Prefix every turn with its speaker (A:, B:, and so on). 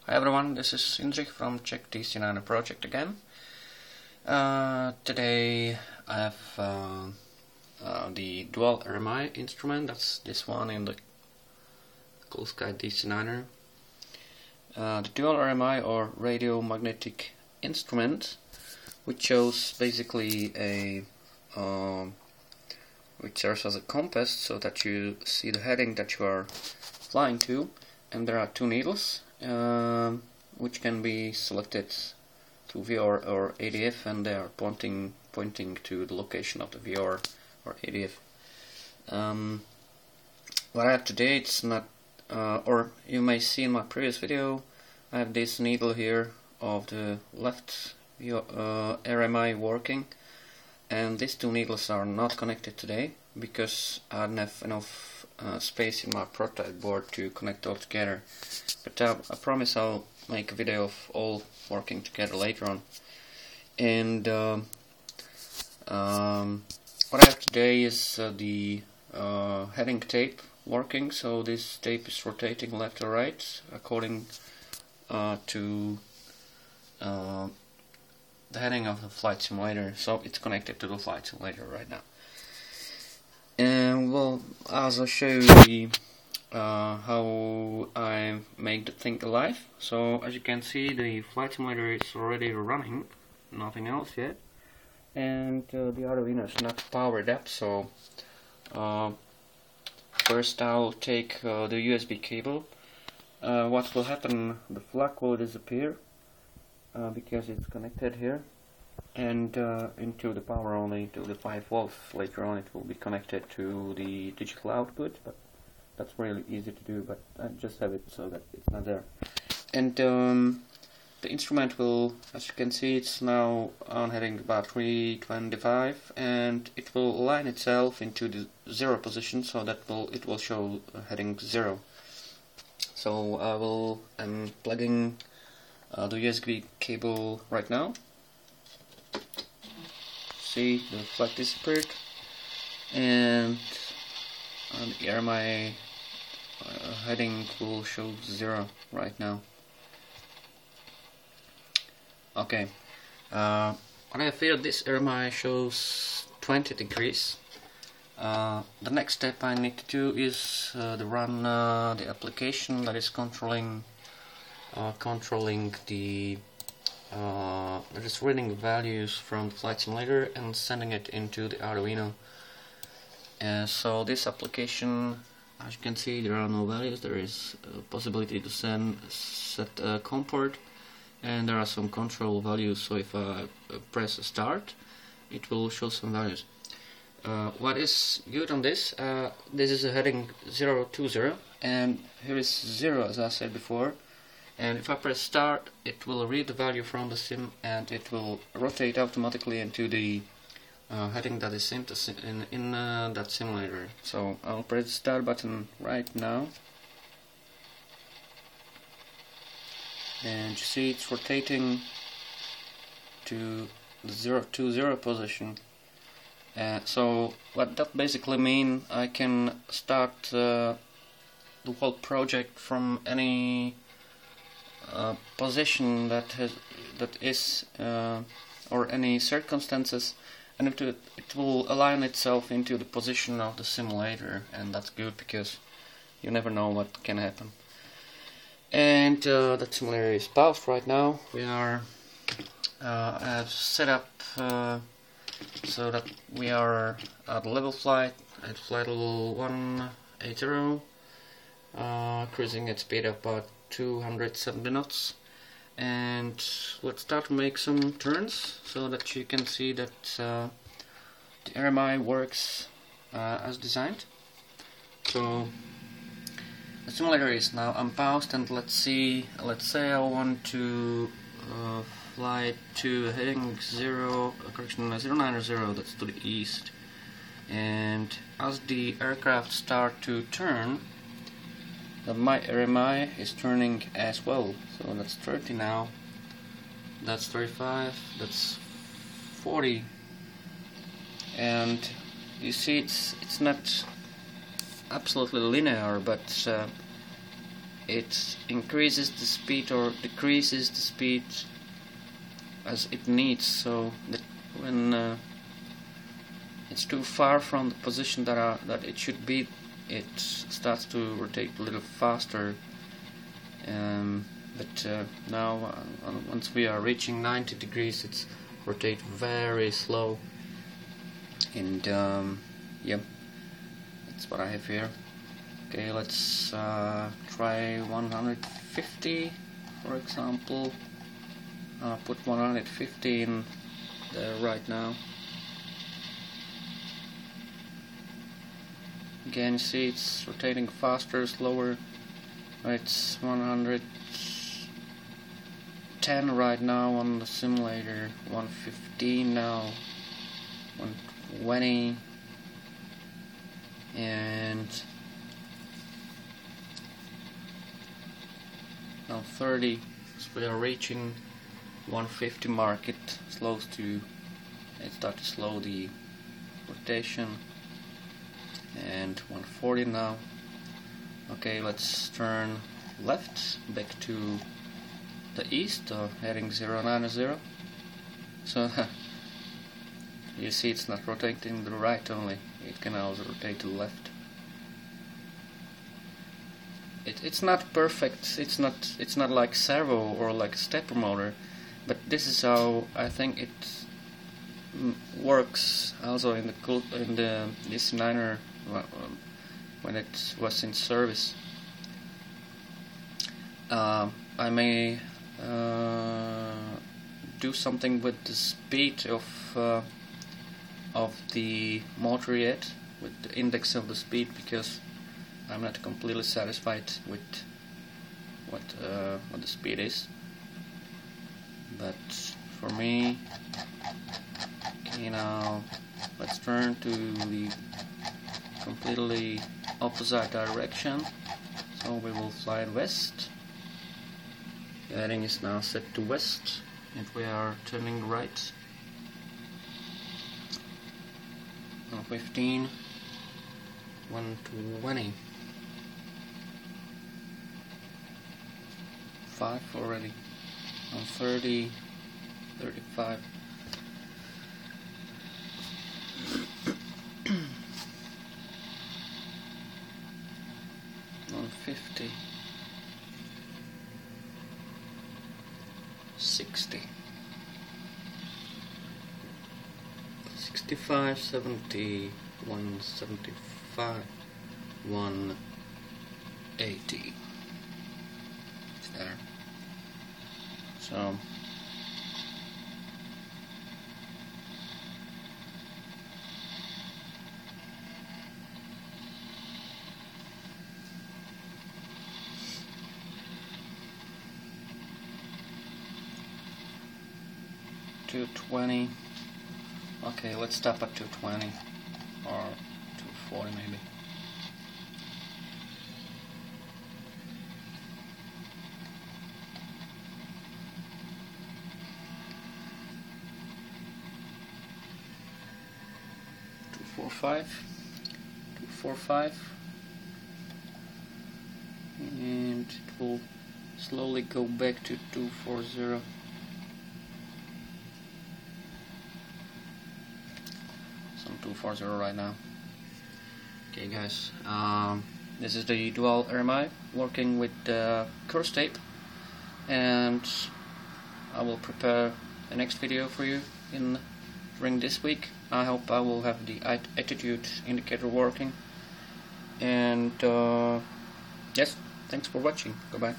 A: Hi everyone, this is Indrik from Czech DC-9 project again. Today I have the dual RMI instrument. That's this one in the Cool Sky DC-9er. The dual RMI or radio magnetic instrument, which shows basically a which serves as a compass so that you see the heading that you are flying to, and there are two needles which can be selected through VR or ADF, and they are pointing to the location of the VR or ADF. What I have today, it's not, or you may see in my previous video, I have this needle here of the left RMI working, and these two needles are not connected today because I don't have enough space in my prototype board to connect all together. But I promise I'll make a video of all working together later on. And what I have today is the heading tape working. So this tape is rotating left or right according to the heading of the flight simulator. So it's connected to the flight simulator right now. And well, as I show you how I make the thing alive. So as you can see, the flight simulator is already running, nothing else yet, and the Arduino is not powered up. So first I'll take the USB cable. What will happen? The flag will disappear because it's connected here, and into the power only to the 5 volts. Later on it will be connected to the digital output, but that's really easy to do, but I just have it so that it's not there. And the instrument will, as you can see, it's now on heading about 325, and it will align itself into the 0 position, so that it will show heading 0. So I'm plugging the USB cable right now. See, the flag disappeared, and the RMI heading will show 0 right now. Okay, what I feel, this RMI shows 20 degrees. The next step I need to do is to run the application that is controlling the that is reading values from the flight simulator and sending it into the Arduino. So this application, as you can see, there are no values. There is a possibility to set a COM port, and there are some control values. So if I press start, it will show some values. What is good on this? This is a heading 020, and here is 0, as I said before. And if I press start, it will read the value from the sim, and it will rotate automatically into the heading that is in that simulator. So I'll press the start button right now, and you see it's rotating to the 020 position. So what that basically means, I can start the whole project from any position that is or any circumstances, and it will align itself into the position of the simulator, and that's good because you never know what can happen. And that simulator is paused right now. We are I have set up so that we are at level flight at flight level 180, cruising at speed of about 270 knots, and let's start to make some turns so that you can see that the RMI works as designed. So the simulator is now unpaused, and let's say I want to fly to heading 090, that's to the east, and as the aircraft start to turn, my RMI is turning as well. So that's 30 now, that's 35, that's 40, and you see it's not absolutely linear, but it increases the speed or decreases the speed as it needs, so that when it's too far from the position that it should be, it starts to rotate a little faster. But now once we are reaching 90 degrees, it's rotate very slow, and yeah, that's what I have here. Okay, let's try 150 for example. Put 150 in there right now. Again, you see it's rotating faster, slower. It's 110 right now on the simulator, 115 now, 120, and now 30. So we are reaching 150 mark. It starts to slow the rotation, and 140 now. Okay, let's turn left back to the east, heading 090. So you see it's not rotating to the right only, it can also rotate to the left. It's not perfect, it's not like servo or like stepper motor, but this is how I think it works also in the DC-9 when it was in service. I may do something with the speed of the motor yet, with the index of the speed, because I'm not completely satisfied with what the speed is. But for me, okay, now let's turn to the completely opposite direction. So we will fly west. The heading is now set to west, and we are turning right. 115, 120, 5 already, 130, 35. 150, 60, 65, 70, 175, 180. It's there. So $220. Okay, let's stop at 220 or 240 maybe. $245, and it will slowly go back to 240. Some 240 right now. Okay, guys, this is the dual RMI working with the course tape, and I will prepare the next video for you during this week. I hope I will have the attitude indicator working, and yes, thanks for watching. Goodbye.